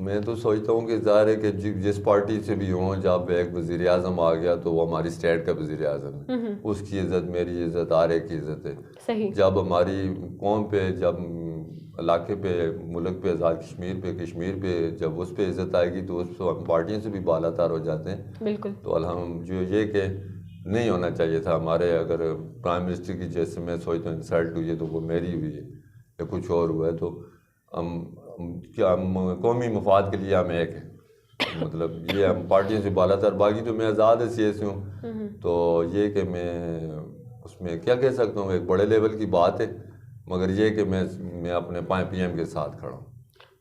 میں تو سوچتا ہوں کہ ظاہر ہے کہ جس پارٹی سے بھی ہوں، جب ایک وزیر اعظم آ گیا تو وہ ہماری اسٹیٹ کا وزیر اعظم ہے، اس کی عزت میری عزت ہر ایک کی عزت ہے. صحیح. جب ہماری قوم پہ، جب علاقے پہ، ملک پہ، آزاد کشمیر پہ جب اس پہ عزت آئے گی تو اس پہ ہم پارٹیوں سے بھی بالا تر ہو جاتے ہیں. بالکل. تو جو یہ کہ نہیں ہونا چاہیے تھا ہمارے، اگر پرائم منسٹر کی جیسے میں سوچتا ہوں انسلٹ ہوئی ہے تو وہ میری ہوئی ہے یا کچھ اور ہوا ہے، تو ہم قومی مفاد کے لیے ہم ایک ہیں. مطلب یہ ہم پارٹیوں سے بالا تر، باقی تو میں آزاد حیثیت سے ہوں، تو یہ کہ میں اس میں کیا کہہ سکتا ہوں، ایک بڑے لیول کی بات ہے، مگر یہ کہ میں اپنے پی ایم کے ساتھ کھڑا ہوں.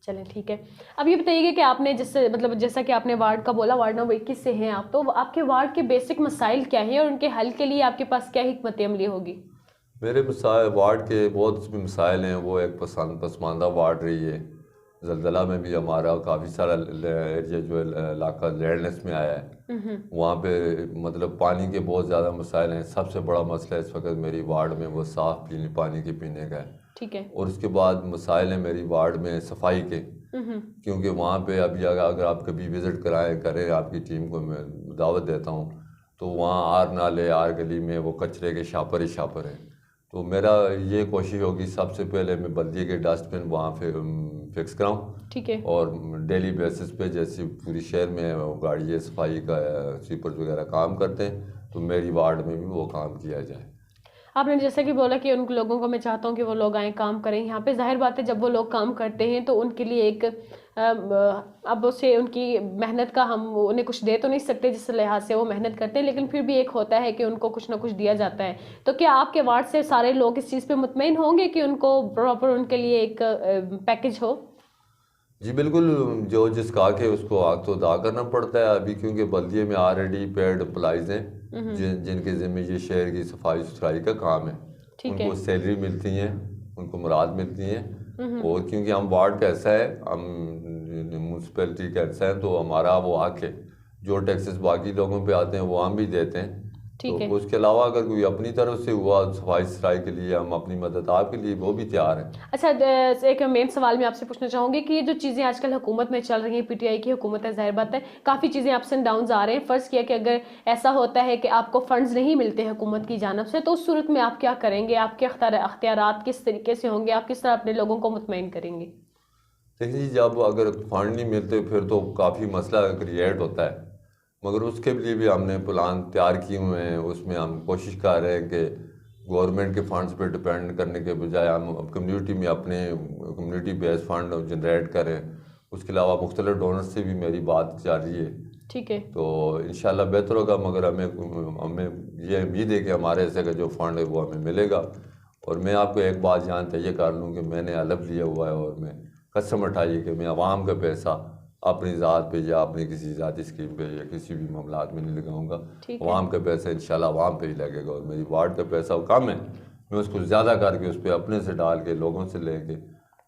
چلیں ٹھیک ہے. اب یہ بتائیے گا کہ آپ نے جیسا کہ آپ نے وارڈ کا بولا، وارڈ نمبر 21 سے ہیں آپ، تو آپ کے وارڈ کے بیسک مسائل کیا ہیں اور ان کے حل کے لیے آپ کے پاس کیا حکمت عملی ہوگی؟ میرے وارڈ کے بہت مسائل ہیں. وہ ایک پسماندہ وارڈ رہی ہے. زلزلہ میں بھی ہمارا کافی سارا ایریا جو علاقہ لینڈلیس میں آیا ہے، وہاں پہ مطلب پانی کے بہت زیادہ مسائل ہیں. سب سے بڑا مسئلہ اس وقت میری وارڈ میں وہ صاف پانی کے پینے کا ہے. ٹھیک ہے. اور اس کے بعد مسائل ہیں میری وارڈ میں صفائی کے، کیونکہ وہاں پہ ابھی اگر آپ کبھی وزٹ کریں آپ کی ٹیم کو میں دعوت دیتا ہوں، تو وہاں آر نالے، آر گلی میں وہ کچرے کے شاپر ہی شاپر ہیں. تو میرا یہ کوشش ہوگی سب سے پہلے میں بلدیے کے ڈسٹ بن وہاں پہ فکس کراؤں. ٹھیک ہے. اور ڈیلی بیسس پہ جیسے پوری شہر میں گاڑی صفائی کا سویپرز وغیرہ کام کرتے ہیں، تو میری وارڈ میں بھی وہ کام کیا جائے. آپ نے جیسا کہ بولا کہ ان لوگوں کو میں چاہتا ہوں کہ وہ لوگ آئیں کام کریں یہاں پہ. ظاہر بات ہے جب وہ لوگ کام کرتے ہیں تو ان کے لیے ایک اب اسے ان کی محنت کا ہم انہیں کچھ دے تو نہیں سکتے جس لحاظ سے وہ محنت کرتے ہیں، لیکن پھر بھی ایک ہوتا ہے کہ ان کو کچھ نہ کچھ دیا جاتا ہے. تو کیا آپ کے وارڈ سے سارے لوگ اس چیز پہ مطمئن ہوں گے کہ ان کو پراپر ان کے لیے ایک پیکج ہو؟ جی بالکل. جو جس کا کہ اس کو حق تو ادا کرنا پڑتا ہے ابھی، کیونکہ بلدیے میں آلریڈی پیڈ امپلائیز ہیں جن کے ذمہ یہ شہر کی صفائی ستھرائی کا کام ہے. ان کو سیلری ملتی ہیں، ان کو مراد ملتی ہیں. اور کیونکہ ہم وارڈ کا حصہ ہے، ہم میونسپلٹی کا حصہ ہے، تو ہمارا وہ حق ہے. جو ٹیکسز باقی لوگوں پہ آتے ہیں وہ ہم بھی دیتے ہیں. تو اس کے علاوہ اگر کوئی اپنی طرف سے ہوا صفائی ستھرائی کے لیے، ہم اپنی مدد آپ کے لیے وہ بھی تیار ہیں. اچھا، ایک مین سوال میں آپ سے پوچھنا چاہوں گی کہ یہ جو چیزیں آج کل حکومت میں چل رہی ہیں، پی ٹی آئی کی حکومت ہے، ظاہر بات ہے کافی چیزیں اپس اینڈ ڈاؤنز آ رہے ہیں. فرض کیا کہ اگر ایسا ہوتا ہے کہ آپ کو فنڈز نہیں ملتے حکومت کی جانب سے، تو اس صورت میں آپ کیا کریں گے؟ آپ کے اختیارات کس طریقے سے ہوں گے؟ آپ کس طرح اپنے لوگوں کو مطمئن کریں گے؟ دیکھیے جی، جب اگر فنڈ نہیں ملتے پھر تو کافی مسئلہ کریٹ ہوتا ہے، مگر اس کے لیے بھی ہم نے پلان تیار کیے ہوئے ہیں. اس میں ہم کوشش کر رہے ہیں کہ گورنمنٹ کے فنڈز پہ ڈپینڈ کرنے کے بجائے ہم کمیونٹی میں اپنے کمیونٹی بیس فنڈ جنریٹ کریں. اس کے علاوہ مختلف ڈونرز سے بھی میری بات جاری ہے. ٹھیک ہے. تو انشاءاللہ بہتر ہوگا، مگر ہمیں یہ امید ہے کہ ہمارے حصے کا جو فنڈ ہے وہ ہمیں ملے گا. اور میں آپ کو ایک بات یہاں تہیہ کر لوں کہ میں نے حلف لیا ہوا ہے اور میں قسم اٹھائی کہ میں عوام کا پیسہ اپنی ذات پہ یا اپنی کسی ذاتی اسکیم پہ یا کسی بھی معاملات میں نہیں لگاؤں گا. عوام کا پیسہ انشاءاللہ عوام پہ ہی لگے گا. اور میری وارڈ کا پیسہ کم ہے، میں اس کو زیادہ کر کے اس پہ اپنے سے ڈال کے لوگوں سے لے کے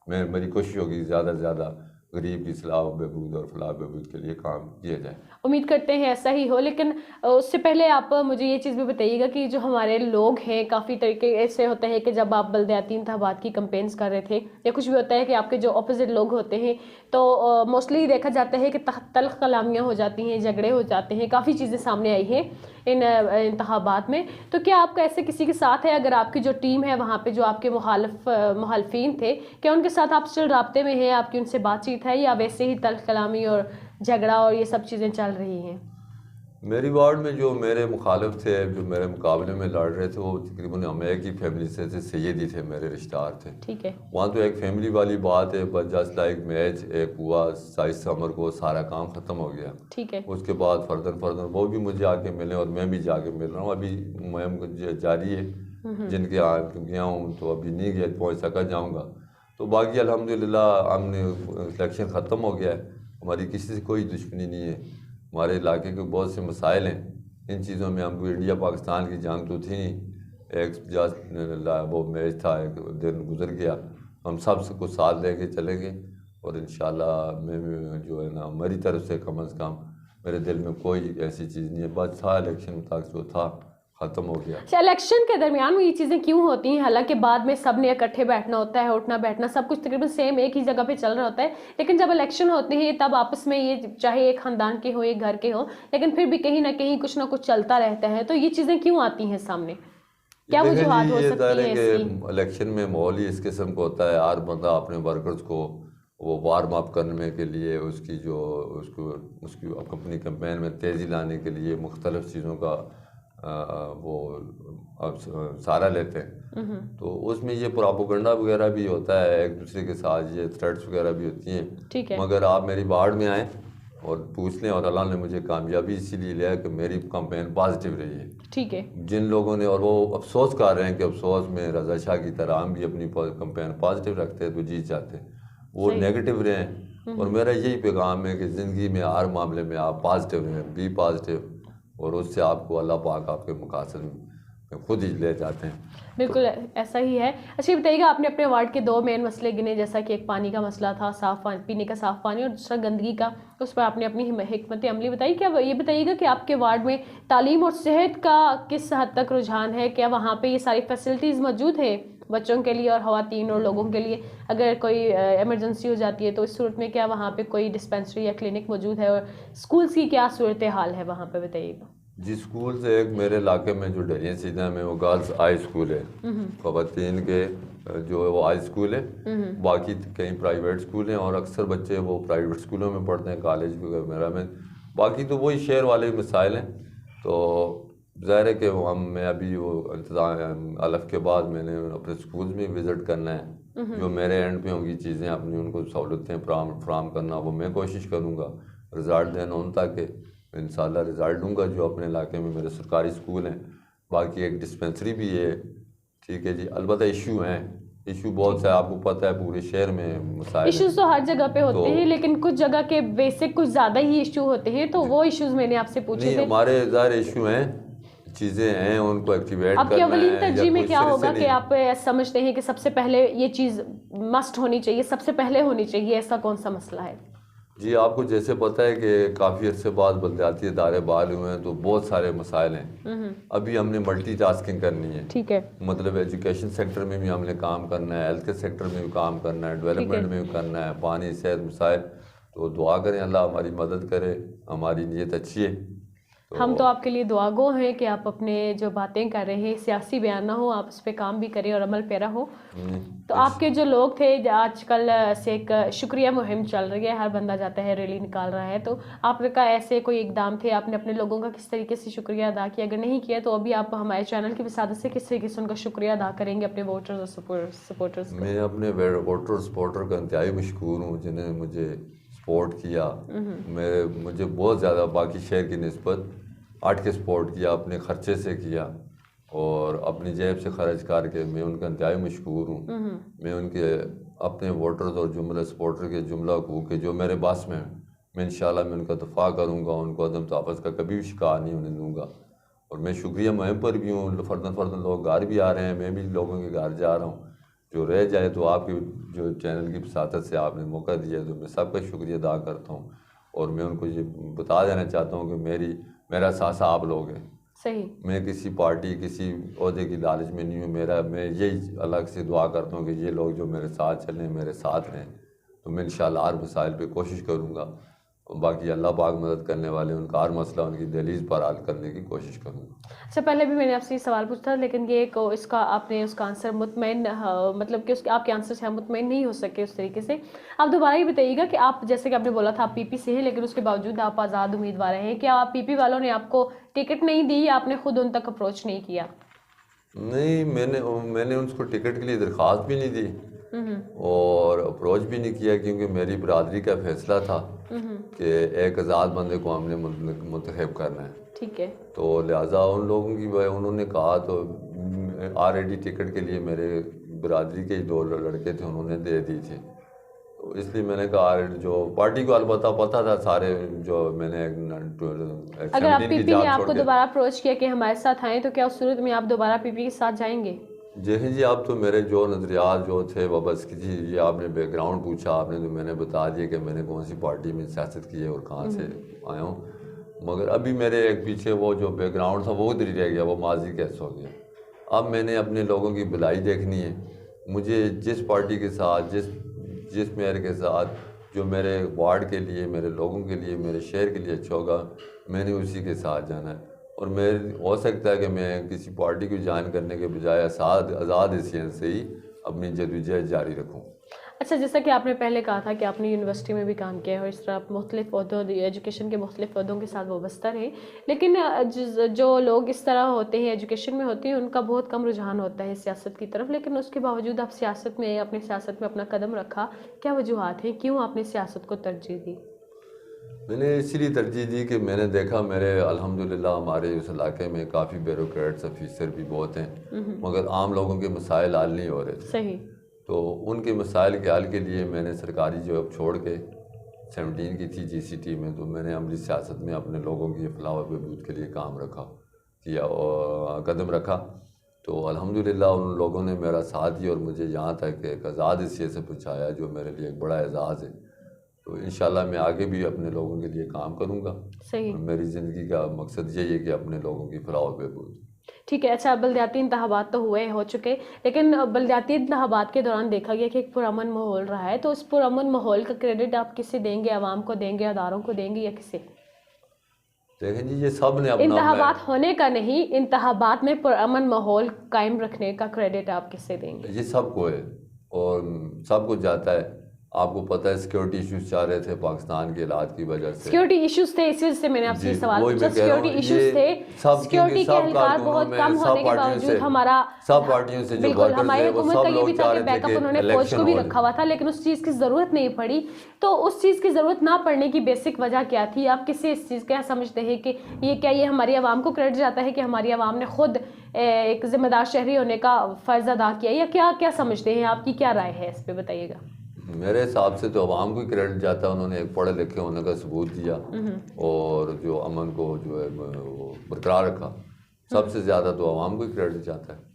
میری کوشش ہوگی زیادہ سے زیادہ غریب کی اصلاح و بہبود اور فلاح بہبود کے لیے کام کیا جائے. امید کرتے ہیں ایسا ہی ہو. لیکن اس سے پہلے آپ مجھے یہ چیز بھی بتائیے گا کہ جو ہمارے لوگ ہیں، کافی طریقے ایسے ہوتا ہے کہ جب آپ بلدیاتی انتخابات کی کمپینز کر رہے تھے یا کچھ بھی ہوتا ہے کہ آپ کے جو اپوزٹ لوگ ہوتے ہیں تو موسٹلی دیکھا جاتا ہے کہ تلخ کلامیاں ہو جاتی ہیں، جھگڑے ہو جاتے ہیں، کافی چیزیں سامنے آئی ہیں ان انتخابات میں. تو کیا آپ کا ایسے کسی کے ساتھ ہے، اگر آپ کی جو ٹیم ہے وہاں پہ جو آپ کے مخالفین تھے، کیا ان کے ساتھ آپ اسٹل رابطے میں ہیں؟ آپ کی ان سے بات چیت ہے یا ویسے ہی تلخ کلامی اور جھگڑا اور یہ سب چیزیں چل رہی ہیں؟ میری وارڈ میں جو میرے مخالف تھے، جو میرے مقابلے میں لڑ رہے تھے، وہ تقریباً ہم ایک ہی فیملی سے تھے، سیدی تھے، میرے رشتہ دار تھے. ٹھیک ہے. وہاں تو ایک فیملی والی بات ہے، بس جسٹ لائک میچ ایک ہوا 27 سمر کو سارا کام ختم ہو گیا. ٹھیک ہے. اس کے بعد فردن وہ بھی مجھے آ کے ملے اور میں بھی جا کے مل رہا ہوں. ابھی مہم جاری ہے، جن کے گیا ہوں تو ابھی نہیں گیا، پہنچ سکا جاؤں گا. تو باقی الحمدللہ ہم نے الیکشن ختم ہو گیا ہے، ہماری کسی سے کوئی دشمنی نہیں ہے. ہمارے علاقے کے بہت سے مسائل ہیں، ان چیزوں میں ہم کو انڈیا پاکستان کی جنگ تو تھی نہیں، ایک وہ میچ تھا، ایک دن گزر گیا. ہم سب سے کچھ ساتھ لے کے چلیں گے اور انشاءاللہ میں جو ہے نا ہماری طرف سے کم از کم میرے دل میں کوئی ایسی چیز نہیں ہے. بس تھا الیکشن تک جو تھا ختم ہو گیا. اچھا، الیکشن کے درمیان میں یہ چیزیں کیوں ہوتی ہیں؟ حالانکہ بعد میں سب نے اکٹھے بیٹھنا ہوتا ہے، اٹھنا بیٹھنا سب کچھ تقریباً سیم ایک ہی جگہ پہ چل رہا ہوتا ہے، لیکن جب الیکشن ہوتے ہیں تب آپس میں یہ چاہے ایک خاندان کے ہو ایک گھر کے ہو، لیکن پھر بھی کہیں نہ کہیں کچھ نہ کچھ چلتا رہتا ہے. تو یہ چیزیں کیوں آتی ہیں سامنے؟ کیا وجوہات ہو سکتی ہیں اس کی؟ الیکشن میں ماحول ہی اس قسم کا ہوتا ہے. ہر بندہ اپنے ورکرز کو وہ وارم اپ کرنے کے لیے، اس کی اپنی کمپین میں تیزی لانے کے لیے مختلف چیزوں کا وہ سہارا لیتے ہیں. تو اس میں یہ پراپوگنڈا وغیرہ بھی ہوتا ہے، ایک دوسرے کے ساتھ یہ تھریٹس وغیرہ بھی ہوتی ہیں. ٹھیک ہے، مگر آپ میری وارڈ میں آئیں اور پوچھ لیں، اور اللہ نے مجھے کامیابی اسی لیے لیا کہ میری کمپین پازیٹیو رہی ہے. ٹھیک ہے. جن لوگوں نے، اور وہ افسوس کر رہے ہیں کہ افسوس میں رضا شاہ کی طرح ہم بھی اپنی کمپین پازیٹیو رکھتے ہیں تو جیت جاتے ہیں، وہ نیگیٹو رہے ہیں. اور میرا یہی پیغام ہے کہ زندگی میں ہر معاملے میں آپ پازیٹیو رہیں، بی پازیٹیو، اور اس سے آپ کو اللہ پاک آپ کے مقاصد میں خود ہی لے جاتے ہیں. بالکل ایسا ہی ہے. اچھا بتائیے گا، آپ نے اپنے وارڈ کے 2 مین مسئلے گنے، جیسا کہ ایک پانی کا مسئلہ تھا، صاف پینے کا صاف پانی، اور دوسرا گندگی کا. اس پر آپ نے اپنی حکمت عملی بتائی. کیا یہ بتائیے گا کہ آپ کے وارڈ میں تعلیم اور صحت کا کس حد تک رجحان ہے؟ کیا وہاں پہ یہ ساری فیسلٹیز موجود ہے بچوں کے لیے اور خواتین اور لوگوں کے لیے؟ اگر کوئی ایمرجنسی ہو جاتی ہے تو اس صورت میں کیا وہاں پہ کوئی ڈسپینسری یا کلینک موجود ہے؟ اور اسکولس کی کیا صورتحال ہے وہاں پہ، بتائیے گا. جی، اسکول سے ایک میرے علاقے میں جو ڈیرین سیدھا میں وہ گرلز ہائی اسکول ہے، خواتین کے جو ہے وہ ہائی اسکول ہے. باقی کئی پرائیویٹ اسکول ہیں اور اکثر بچے وہ پرائیویٹ اسکولوں میں پڑھتے ہیں، کالج وغیرہ میں. باقی تو وہی شہر والے مسائل ہیں. تو ظاہر ہے کہ میں ابھی وہ انتظام الف کے بعد میں نے اپنے اسکولز میں وزٹ کرنا ہے. جو میرے اینڈ پہ ہوں گی چیزیں اپنی ان کو سہولتیں فراہم کرنا، وہ میں کوشش کروں گا. رزلٹ دینا ان تک کہ انشاءاللہ رزلٹ دوں گا جو اپنے علاقے میں میرے سرکاری اسکول ہیں. باقی ایک ڈسپینسری بھی ہے. ٹھیک ہے جی. البتہ ایشو بہت سے آپ کو پتہ ہے پورے شہر میں مسائل، ایشوز تو ہر جگہ پہ ہوتے ہیں، لیکن کچھ جگہ کے بیسک کچھ زیادہ ہی ایشو ہوتے ہیں. تو وہ ایشوز میں نے آپ سے پوچھے تھے. ہمارے ظاہر ایشو ہیں، چیزیں ہیں، ان کو ایکٹیویٹ کرنا ہے. آپ کی اولین ترجیح میں کیا ہوگا کہ آپ سمجھتے ہیں کہ سب سے پہلے یہ چیز مسٹ ہونی چاہیے، سب سے پہلے ہونی چاہیے؟ ایسا کون سا مسئلہ ہے؟ جی، آپ کو جیسے پتہ ہے کہ کافی عرصے بعد بلدیاتی ادارے بحال ہوئے ہیں تو بہت سارے مسائل ہیں. ابھی ہم نے ملٹی ٹاسکنگ کرنی ہے. ٹھیک ہے. مطلب ایجوکیشن سیکٹر میں بھی ہم نے کام کرنا ہے، ہیلتھ کیئر سیکٹر میں بھی کام کرنا ہے، ڈیولپمنٹ میں بھی کرنا ہے، پانی صحت مسائل. تو دعا کریں اللہ ہماری مدد کرے، ہماری نیت اچھی ہے. ہم تو آپ کے لیے دعا گو ہیں کہ آپ اپنے جو باتیں کر رہے ہیں سیاسی بیان نہ ہو، آپ اس پہ کام بھی کریں اور عمل پیرا ہو. تو آپ کے جو لوگ تھے، آج کل سے ایک شکریہ مہم چل رہی ہے، ہر بندہ جاتا ہے ریلی نکال رہا ہے، تو آپ کا ایسے کوئی اقدام تھے؟ آپ نے اپنے لوگوں کا کس طریقے سے شکریہ ادا کیا؟ اگر نہیں کیا تو ابھی آپ ہمارے چینل کی وسادت سے کس طریقے سے ان کا شکریہ ادا کریں گے اپنے ووٹرز اور سپورٹرز کو؟ میں اپنے ووٹر سپورٹر کا انتہائی مشکور ہوں جنہیں مجھے سپورٹ کیا. مجھے بہت زیادہ باقی شہر کی نسبت ہٹ کے سپورٹ کیا، اپنے خرچے سے کیا اور اپنی جیب سے خرچ کر کے. میں ان کا انتہائی مشکور ہوں. میں ان کے اپنے ووٹرز اور جملہ سپورٹر کے جملہ کو کہ جو میرے پاس میں انشاءاللہ میں ان کا دفاع کروں گا، ان کو عدم تحفظ کا کبھی بھی شکار نہیں ہونے دوں گا. اور میں شکریہ مہم پر بھی ہوں. فرداً لوگ گھر بھی آ رہے ہیں، میں بھی لوگوں کے گھر جا رہا ہوں. جو رہ جائے تو آپ کی جو چینل کی وساطت سے آپ نے موقع دیا تو میں سب کا شکریہ ادا کرتا ہوں. اور میں ان کو یہ بتا دینا چاہتا ہوں کہ میرا ساتھ آپ لوگ ہیں. صحیح. میں کسی پارٹی کسی عہدے کی لالچ میں نہیں ہوں. میں یہی الگ سے دعا کرتا ہوں کہ یہ لوگ جو میرے ساتھ چلیں، میرے ساتھ رہیں، تو میں انشاءاللہ ہر مسائل پہ کوشش کروں گا. باقی اللہ پاک مدد کرنے والے، ان کا ہر مسئلہ ان کی دہلیز پر حل کرنے کی کوشش کروں گا. اس سے پہلے بھی میں نے آپ سے یہ سوال پوچھا تھا، لیکن یہ اس کا آپ نے اس کا آنسر مطمئن، مطلب کہ آپ کے آنسر سے ہم مطمئن نہیں ہو سکے اس طریقے سے. آپ دوبارہ یہ بتائیے گا کہ آپ جیسے کہ آپ نے بولا تھا آپ پی پی سے ہیں، لیکن اس کے باوجود آپ آزاد امیدوار ہیں. کیا آپ پی پی والوں نے آپ کو ٹکٹ نہیں دی یا آپ نے خود ان تک اپروچ نہیں کیا؟ نہیں، میں نے ان کو ٹکٹ کے لیے درخواست بھی نہیں دی اور اپروچ بھی نہیں کیا، کیونکہ میری برادری کا فیصلہ تھا کہ ایک آزاد بندے کو ہم نے منتخب کرنا ہے. ٹھیک ہے. تو لہٰذا ان لوگوں کی انہوں نے کہا، تو آلریڈی ٹکٹ کے لیے میرے برادری کے 2 لڑکے تھے، انہوں نے دے دی تھی. تو اس لیے میں نے کہا جو پارٹی کو البتہ پتہ تھا سارے، جو میں نے اگر آپ پی پی نے آپ کو دوبارہ اپروچ کیا کہ ہمارے ساتھ آئیں، تو کیا اس صورت میں آپ دوبارہ پی پی کے ساتھ جائیں گے؟ جی، آپ تو میرے جو نظریات جو تھے وابستگی تھی، یہ آپ نے بیک گراؤنڈ پوچھا آپ نے، تو میں نے بتا دیا کہ میں نے کون سی پارٹی میں سیاست کی ہے اور کہاں سے آیا ہوں. مگر ابھی میرے ایک پیچھے وہ جو بیک گراؤنڈ تھا وہ ادھر ہی رہ گیا، وہ ماضی کیسے ہو گیا۔ اب میں نے اپنے لوگوں کی بھلائی دیکھنی ہے، مجھے جس پارٹی کے ساتھ جس میئر کے ساتھ جو میرے وارڈ کے لیے، میرے لوگوں کے لیے، میرے شہر کے لیے اچھا ہوگا، میں نے اسی کے ساتھ جانا ہے۔ اور میں ہو سکتا ہے کہ میں کسی پارٹی کو جوائن کرنے کے بجائے آزاد حیثیت سے ہی اپنی جدوجہد جاری رکھوں۔ اچھا، جیسا کہ آپ نے پہلے کہا تھا کہ آپ نے یونیورسٹی میں بھی کام کیا ہے اور اس طرح آپ مختلف عہدوں، ایجوکیشن کے مختلف عہدوں کے ساتھ وابستہ رہے، لیکن جو لوگ اس طرح ہوتے ہیں، ایجوکیشن میں ہوتے ہیں، ان کا بہت کم رجحان ہوتا ہے سیاست کی طرف، لیکن اس کے باوجود آپ سیاست میں، اپنے سیاست میں اپنا قدم رکھا، کیا وجوہات ہیں، کیوں آپ نے سیاست کو ترجیح دی؟ میں نے اسی لیے ترجیح دی کہ میں نے دیکھا میرے الحمدللہ ہمارے اس علاقے میں کافی بیوروکریٹس، افیسر بھی بہت ہیں، مگر عام لوگوں کے مسائل حل نہیں ہو رہے تھے۔ صحیح۔ تو ان کے مسائل کے حل کے لیے میں نے سرکاری جاب چھوڑ کے 17 کی تھی GCT میں، تو میں نے عملی سیاست میں اپنے لوگوں کی فلاح و بہبود کے لیے کام کیا اور قدم رکھا۔ تو الحمدللہ ان لوگوں نے میرا ساتھ دیا اور مجھے یہاں تک ایک آزاد حیثیت سے پہنچایا، جو میرے لیے ایک بڑا اعزاز ہے۔ تو انشاءاللہ میں آگے بھی اپنے لوگوں کے لیے کام کروں گا۔ صحیح۔ میری زندگی کا مقصد یہی ہے کہ اپنے لوگوں کی فلاح و بہبود۔ ٹھیک ہے۔ اچھا، بلدیاتی انتخابات تو ہو چکے، لیکن بلدیاتی انتخابات کے دوران دیکھا گیا کہ ایک پرامن ماحول رہا ہے، تو اس پرامن ماحول کا کریڈٹ آپ کسے دیں گے؟ عوام کو دیں گے، اداروں کو دیں گے، یا کسے؟ دیکھیں جی، یہ سب نے اپنا انتخابات ہونے کا نہیں، انتخابات میں پرامن ماحول قائم رکھنے کا کریڈٹ آپ کسے دیں گے؟ یہ سب کو ہے اور سب کو جاتا ہے۔ آپ کو پتہ ہے سیکیورٹی ایشوز چل رہے تھے پاکستان کے حالات کی وجہ سے، سیکیورٹی ایشوز تھے، اس وجہ سے میں نے آپ سے سوال پوچھا۔ سیکیورٹی ایشوز تھے، سیکیورٹی کے اہلکار بہت کم ہونے کے باوجود ہمارا سب پارٹیوں سے جو بالکل ہماری ورکرز حکومت کا یہ بھی تھا کہ بیک اپ انہوں نے فوج کو بھی رکھا ہوا تھا، لیکن اس چیز کی ضرورت نہیں پڑی۔ تو اس چیز کی ضرورت نہ پڑنے کی بیسک وجہ کیا تھی؟ آپ کسے اس چیز کیا سمجھتے ہیں کہ یہ ہماری عوام کو کریڈٹ جاتا ہے کہ ہماری عوام نے خود ایک ذمہ دار شہری ہونے کا فرض ادا کیا، یا کیا سمجھتے ہیں؟ آپ کی کیا رائے ہے اس پہ، بتائیے گا۔ میرے حساب سے تو عوام کو کریڈٹ جاتا ہے، انہوں نے ایک پڑھے لکھے ہونے کا ثبوت دیا اور جو امن کو جو ہے وہ برقرار رکھا۔ سب سے زیادہ تو عوام کو ہی کریڈٹ جاتا ہے۔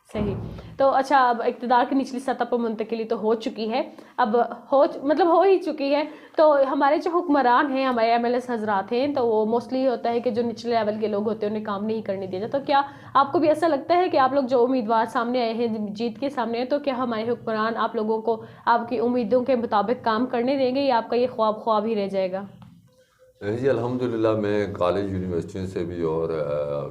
صحیح۔ تو اچھا، اب اقتدار کی نچلی سطح پر منتقلی تو ہو چکی ہے، اب ہو ہی چکی ہے، تو ہمارے جو حکمران ہیں، ہمارے MLAs حضرات ہیں، تو وہ موسٹلی ہوتا ہے کہ جو نچلے لیول کے لوگ ہوتے ہیں انہیں کام نہیں کرنے دیا جاتا۔ تو کیا آپ کو بھی ایسا لگتا ہے کہ آپ لوگ جو امیدوار سامنے آئے ہیں، جیت کے سامنے ہیں، تو کیا ہمارے حکمران آپ لوگوں کو آپ کی امیدوں کے مطابق کام کرنے دیں گے، یا آپ کا یہ خواب ہی رہ جائے گا؟ جی الحمدللہ، میں کالج یونیورسٹیوں سے بھی، اور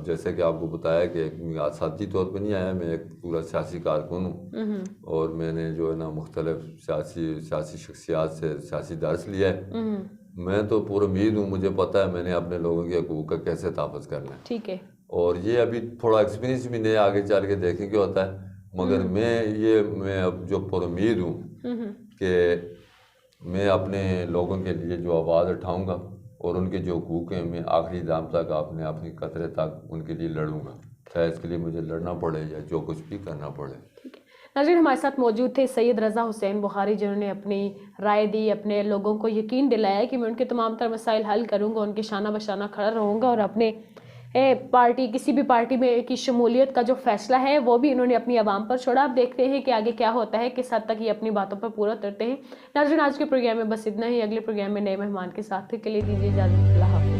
جیسے کہ آپ کو بتایا کہ ایک ذاتی طور پہ نہیں آیا، میں ایک پورا سیاسی کارکن ہوں، اور میں نے جو ہے نا مختلف سیاسی شخصیات سے سیاسی درس لیا ہے۔ میں تو پر امید ہوں، مجھے پتہ ہے میں نے اپنے لوگوں کے حقوق کا کیسے تحفظ کرنا ہے۔ ٹھیک ہے۔ اور یہ ابھی تھوڑا ایکسپیرینس بھی نہیں، آگے چل کے دیکھیں کیا ہوتا ہے، مگر میں اب جو پر امید ہوں کہ میں اپنے لوگوں کے لیے جو آواز اٹھاؤں گا اور ان کے جو حقوق ہیں، میں آخری دام تک اپنی قطرے تک ان کے لیے لڑوں گا، چاہے اس کے لیے مجھے لڑنا پڑے یا جو کچھ بھی کرنا پڑے۔ ناظرین، ہمارے ساتھ موجود تھے سید رضا حسین بخاری، جنہوں نے اپنی رائے دی، اپنے لوگوں کو یقین دلایا کہ میں ان کے تمام تر مسائل حل کروں گا، ان کے شانہ بشانہ کھڑا رہوں گا، اور اپنے کسی بھی پارٹی میں کی شمولیت کا جو فیصلہ ہے وہ بھی انہوں نے اپنی عوام پر چھوڑا۔ اب دیکھتے ہیں کہ آگے کیا ہوتا ہے، کس حد تک یہ اپنی باتوں پر پورا اترتے ہیں۔ ناظرین، آج کے پروگرام میں بس اتنا ہی، اگلے پروگرام میں نئے مہمان کے ساتھ، کے لیے دیجیے اجازت، اللہ حافظ۔